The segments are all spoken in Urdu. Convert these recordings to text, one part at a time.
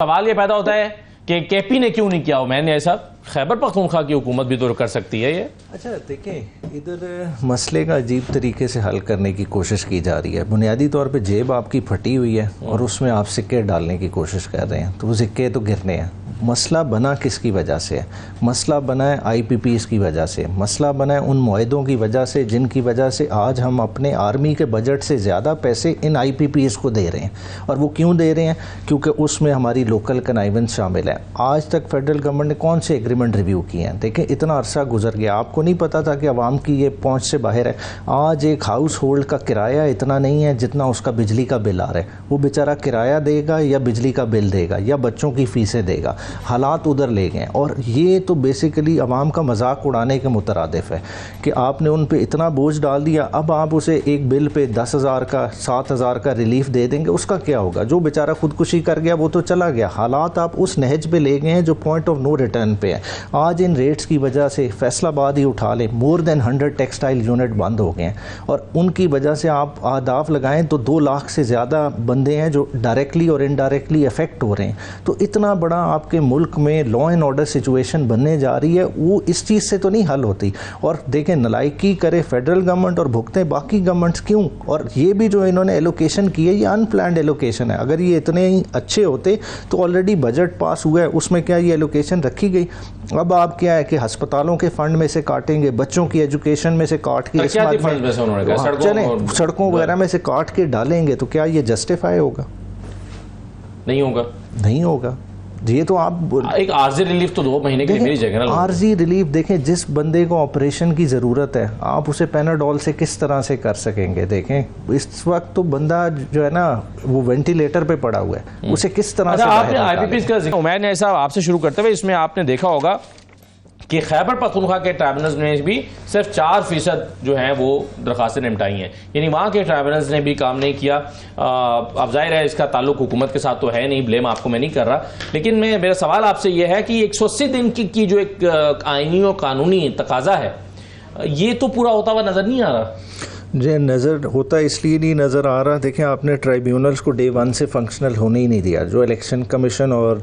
سوال یہ پیدا ہوتا ہے کہ کے پی نے کیوں نہیں کیا؟ میں نے ایسا خیبر پختونخوا کی حکومت بھی تو کر سکتی ہے یہ. اچھا دیکھیں، ادھر مسئلے کا عجیب طریقے سے حل کرنے کی کوشش کی جا رہی ہے. بنیادی طور پہ جیب آپ کی پھٹی ہوئی ہے اور اس میں آپ سکے ڈالنے کی کوشش کر رہے ہیں، تو وہ سکے تو گرنے ہیں. مسئلہ بنا کس کی وجہ سے ہے؟ مسئلہ بنا ہے آئی پی پیز کی وجہ سے، مسئلہ بنا ہے ان معاہدوں کی وجہ سے جن کی وجہ سے آج ہم اپنے آرمی کے بجٹ سے زیادہ پیسے ان آئی پی پیز کو دے رہے ہیں. اور وہ کیوں دے رہے ہیں؟ کیونکہ اس میں ہماری لوکل کنائیونس شامل ہیں. آج تک فیڈرل گورنمنٹ نے کون سے ایگریمنٹ ریویو کیے ہیں؟ دیکھیں اتنا عرصہ گزر گیا، آپ کو نہیں پتا تھا کہ عوام کی یہ پہنچ سے باہر ہے. آج ایک ہاؤس ہولڈ کا کرایہ اتنا نہیں ہے جتنا اس کا بجلی کا بل آ رہا ہے. وہ بیچارہ کرایہ دے گا یا بجلی کا بل دے گا یا بچوں کی فیسیں دے گا. حالات ادھر لے گئے، اور یہ تو بیسیکلی عوام کا مذاق اڑانے کے مترادف ہے کہ آپ نے ان پہ اتنا بوجھ ڈال دیا. اب آپ اسے ایک بل پہ 10,000 کا 7,000 کا ریلیف دے دیں گے، اس کا کیا ہوگا؟ جو بیچارہ خودکشی کر گیا وہ تو چلا گیا. حالات آپ اس نہج پہ لے گئے ہیں جو پوائنٹ آف نو ریٹرن پہ ہے. آج ان ریٹس کی وجہ سے فیصل آباد ہی اٹھا لیں، مور دین 100 ٹیکسٹائل یونٹ بند ہو گئے ہیں، اور ان کی وجہ سے آپ اہداف لگائیں تو 2 لاکھ سے زیادہ بندے ہیں جو ڈائریکٹلی اور انڈائریکٹلی افیکٹ ہو رہے ہیں. تو اتنا بڑا آپ کے ملک میں لا اینڈ آرڈر سچویشن بننے جا رہی ہے، وہ اس چیز سے تو نہیں حل ہوتی. اور دیکھیں نلائکی کرے فیڈرل گورنمنٹ اور بھگتیں باقی گورنمنٹس کیوں؟ اور یہ بھی جو انہوں نے ایلوکیشن کی ہے یہ ان پلانڈ ایلوکیشن ہے. اگر یہ اتنے ہی اچھے ہوتے تو آلریڈی بجٹ پاس ہوا ہے، اس میں کیا یہ ایلوکیشن رکھی گئی؟ اب آپ کیا ہے کہ ہسپتالوں کے فنڈ میں سے کاٹیں گے، بچوں کی ایجوکیشن میں سے کاٹ کے سڑکوں وغیرہ میں سے کاٹ کے ڈالیں گے، تو کیا یہ جسٹیفائی ہوگا؟ نہیں ہوگا، نہیں ہوگا. یہ تو آپ ایک عارضی ریلیف تو 2 مہینے کے لیے میری جنرل عارضی ریلیف دیکھیں، جس بندے کو آپریشن کی ضرورت ہے آپ اسے پیناڈول سے کس طرح سے کر سکیں گے؟ دیکھیں اس وقت تو بندہ جو ہے نا وہ وینٹیلیٹر پہ پڑا ہوا ہے، اسے کس طرح سے آپ نے آئی پی پیز کا ذکر، میں نے ایسا آپ سے شروع کرتے ہوئے اس میں آپ نے دیکھا ہوگا کہ خیبر پختونخوا کے ٹرائبونلز نے بھی صرف 4% جو ہیں وہ درخواستیں نمٹائی ہیں، یعنی وہاں کے ٹرائبونلز نے بھی کام نہیں کیا. اب ظاہر ہے اس کا تعلق حکومت کے ساتھ تو ہے نہیں، بلیم آپ کو میں نہیں کر رہا، لیکن میرا سوال آپ سے یہ ہے کہ 180 دن کی جو ایک آئینی اور قانونی تقاضا ہے یہ تو پورا ہوتا ہوا نظر نہیں آ رہا. جو نظر ہوتا اس لیے نہیں نظر آ رہا، دیکھیں آپ نے ٹرائیبیونلز کو ڈے 1 سے فنکشنل ہونے ہی نہیں دیا. جو الیکشن کمیشن اور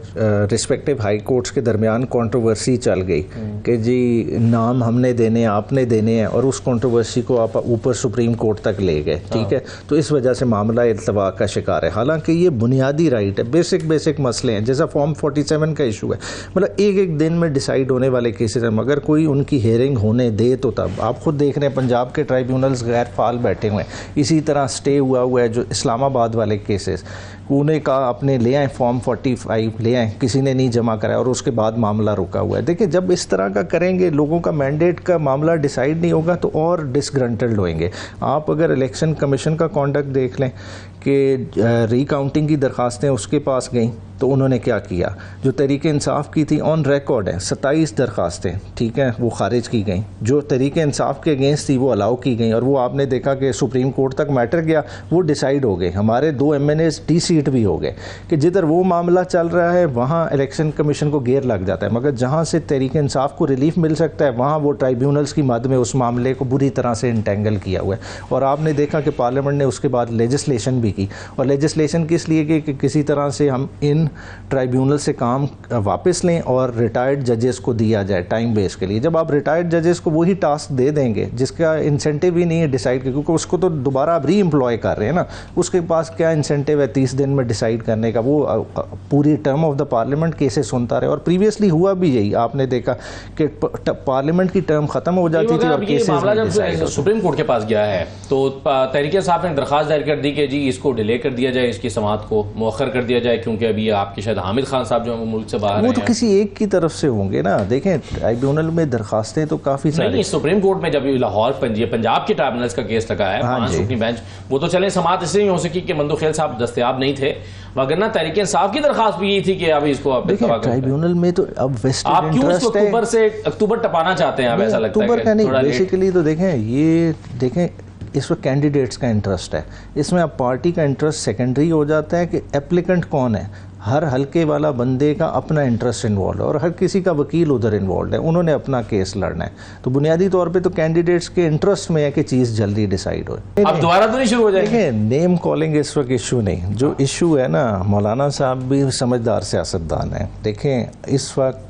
رسپیکٹیو ہائی کورٹس کے درمیان کنٹروورسی چل گئی کہ جی نام ہم نے دینے ہیں آپ نے دینے ہیں، اور اس کنٹروورسی کو آپ اوپر سپریم کورٹ تک لے گئے، ٹھیک ہے، تو اس وجہ سے معاملہ التوا کا شکار ہے. حالانکہ یہ بنیادی رائٹ ہے، بیسک مسئلے ہیں، جیسا فارم 47 کا ایشو ہے، مطلب ایک دن میں ڈیسائیڈ ہونے والے کیسز ہیں. مگر کوئی ان کی ہیئرنگ ہونے دے تو تب. آپ خود دیکھ رہے ہیں پنجاب کے ٹرائیبیونلز غیر فعال بیٹھے ہوئے ہیں، اسی طرح سٹے ہوا ہے جو اسلام آباد والے کیسز انہیں کا اپنے لے آئیں، فارم 45 لے آئیں، کسی نے نہیں جمع کرایا اور اس کے بعد معاملہ رکا ہوا ہے. دیکھیں جب اس طرح کا کریں گے، لوگوں کا مینڈیٹ کا معاملہ ڈیسائیڈ نہیں ہوگا تو اور ڈسگرنٹلڈ ہوئیں گے. آپ اگر الیکشن کمیشن کا کانڈکٹ دیکھ لیں کہ ری کاؤنٹنگ کی درخواستیں اس کے پاس گئیں تو انہوں نے کیا کیا؟ جو تحریک انصاف کی تھی آن ریکارڈ ہیں 27 درخواستیں، ٹھیک ہیں، وہ خارج کی گئیں. جو تحریک انصاف کے اگینسٹ تھی وہ الاؤ کی گئیں، اور وہ آپ نے دیکھا کہ سپریم کورٹ تک میٹر گیا، وہ ڈیسائیڈ ہو گئے. ہمارے 2 MNAs ڈی سیٹ بھی ہو گئے کہ جدھر وہ معاملہ چل رہا ہے وہاں الیکشن کمیشن کو گیئر لگ جاتا ہے. مگر جہاں سے تحریک انصاف کو ریلیف مل سکتا ہے وہاں وہ ٹرائیبیونلز کی مد میں اس معاملے کو بری طرح سے انٹینگل کیا ہوا ہے. اور آپ نے دیکھا کہ پارلیمنٹ نے اس کے بعد لیجسلیشن بھی کی، اور لیجسلیشن کس لیے کہ کسی طرح سے ہم ان ٹرائیبیونل سے کام واپس لیں اور ریٹائرڈ ججز کو دیا جائے ٹائم بیس کے لیے. جب آپ ریٹائرڈ ججز کو وہی ٹاسک دے دیں گے جس کا انسینٹیو ہی نہیں ہے ڈیسائیڈ، کیونکہ اس کو تو دوبارہ آپ ری امپلوائے کر رہے ہیں نا، اس کے پاس کیا انسینٹیو ہے 30 دن میں ڈیسائیڈ کرنے کا؟ وہ پوری term of the parliament cases سنتا رہے. اور پریویسلی ہوا بھی یہی، آپ نے دیکھا کہ پارلیمنٹ کی ٹرم ختم ہو جاتی تھی اور کیسز سپریم کورٹ کے پاس گیا ہے تو تحریک صاحب نے درخواست دائر کر دی کہ جی اس کو ڈیلے کر دیا جائے، اس کی سماعت کو مؤخر کر دیا جائے، کیونکہ ابھی آپ کے شاید حامد خان صاحب جو ہیں وہ ملک سے باہر ہیں. وہ تو کسی ایک کی طرف سے ہوں گے نا. دیکھیں ٹرائیبیونل میں درخواستیں تو کافی ساری نہیں، سپریم کورٹ میں جب لاہور پنجاب کے ٹرائبونلز کا کیس لگا ہے 5 رکنی بینچ، وہ تو چلیں سماعت اس لیے نہیں ہو سکی کہ مندو خیل صاحب دستیاب نہیں تھے، مگر نہ تحریک انصاف کی درخواست بھی یہی تھی کہ ابھی اس کو ٹرائیبیونل میں تو اب ویسٹڈ آپ کیوں اس کو اکتوبر سے اکتوبر ٹپانا چاہتے ہیں؟ اب ایسا لگتا ہے اکتوبر کا نہیں، بیسیکلی تو دیکھیں اس وقت کینڈیڈیٹس کا انٹرسٹ ہے، اس میں اب پارٹی کا انٹرسٹ سیکنڈری ہو جاتا ہے کہ اپلیکنٹ کون ہے. ہر حلقے والا بندے کا اپنا انٹرسٹ انوالو ہے اور ہر کسی کا وکیل ادھر انوالوڈ ہے, انہوں نے اپنا کیس لڑنا ہے. تو بنیادی طور پہ تو کینڈیڈیٹس کے انٹرسٹ میں ہے کہ چیز جلدی ڈیسائیڈ ہو. اب دوبارہ تو نہیں شروع ہو جائے گا. دیکھیں نیم کالنگ اس وقت ایشو نہیں, جو ایشو ہے نا, مولانا صاحب بھی سمجھدار سیاستدان ہیں. دیکھیں اس وقت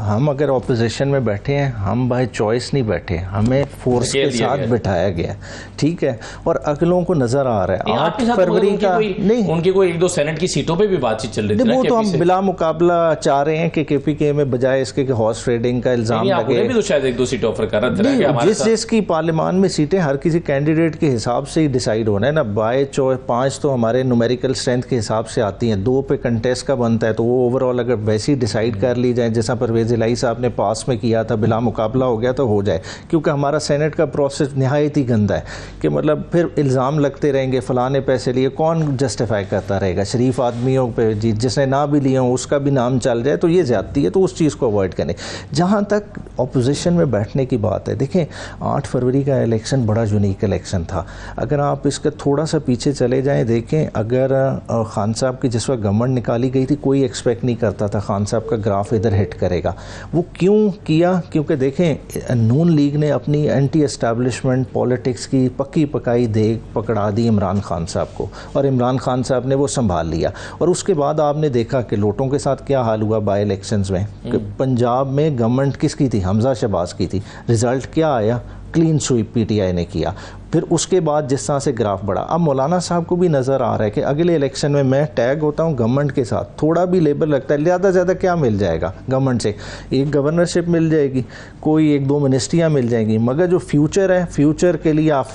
ہم اگر اپوزیشن میں بیٹھے ہیں, ہم بائی چوائس نہیں بیٹھے, ہمیں فورس کے ساتھ بٹھایا گیا, ٹھیک ہے, اور اگلوں کو نظر آ رہا ہے 8 فروری کا نہیں, ان کی کوئی 1-2 سینٹ کی سیٹوں پہ بھی بات چیت چل رہی تھی. وہ تو ہم بلا مقابلہ چاہ رہے ہیں کہ کے پی کے میں بجائے اس کے ہارس ٹریڈنگ کا الزام لگے. بھی تو شاید 1-2 سیٹ آفر کر رہا ہے. جس کی پارلیمان میں سیٹیں ہر کسی کینڈیڈیٹ کے حساب سے ہی ڈیسائیڈ ہونا ہے نا. بائی 5 تو ہمارے نومیریکل اسٹرینتھ کے حساب سے آتی ہیں, 2 پہ کنٹیسٹ کا بنتا ہے, تو وہ اوور آل اگر ویسے ہی ڈیسائیڈ کر لی جائیں جیسا پرویز الہی صاحب نے پاس میں کیا تھا, بلا مقابلہ ہو گیا تو ہو جائے. کیونکہ ہمارا سینٹ کا پروسیس نہایت ہی گندا ہے کہ مطلب پھر الزام لگتے رہیں گے, فلاں نے پیسے لیے, کون جسٹیفائی کرتا رہے گا. شریف آدمیوں پہ جس نے نہ بھی لیے ہوں اس کا بھی نام چل جائے تو یہ زیادتی ہے, تو اس چیز کو اوائڈ کریں. جہاں تک اپوزیشن میں بیٹھنے کی بات ہے, دیکھیں 8 فروری کا الیکشن بڑا یونیک الیکشن تھا. اگر آپ اس کا تھوڑا سا پیچھے چلے جائیں, دیکھیں اگر خان صاحب کی جس وقت گورنمنٹ نکالی گئی تھی, کوئی ایکسپیکٹ نہیں کرتا تھا خان صاحب کا گراف ادھر ہٹ کرے گا. وہ کیوں کیا؟ کیونکہ دیکھیں نون لیگ نے اپنی اینٹی اسٹیبلشمنٹ پالیٹکس کی پکی پکائی دیگ پکڑا دی عمران خان صاحب کو, اور عمران خان صاحب نے وہ سنبھال لیا. اور اس کے بعد آپ نے دیکھا کہ لوٹوں کے ساتھ کیا حال ہوا بائی الیکشنز میں, کہ پنجاب میں گورنمنٹ کس کی تھی؟ حمزہ شہباز کی تھی. رزلٹ کیا آیا؟ کلین سویپ پی ٹی آئی نے کیا. پھر اس کے بعد جس طرح سے گراف بڑھا, اب مولانا صاحب کو بھی نظر آ رہا ہے کہ اگلے الیکشن میں ٹیگ ہوتا ہوں گورنمنٹ کے ساتھ, تھوڑا بھی لیبل لگتا ہے, زیادہ سے زیادہ کیا مل جائے گا گورنمنٹ سے؟ ایک گورنرشپ مل جائے گی, کوئی 1-2 منسٹریاں مل جائیں گی, مگر جو فیوچر ہے, فیوچر کے لیے آپ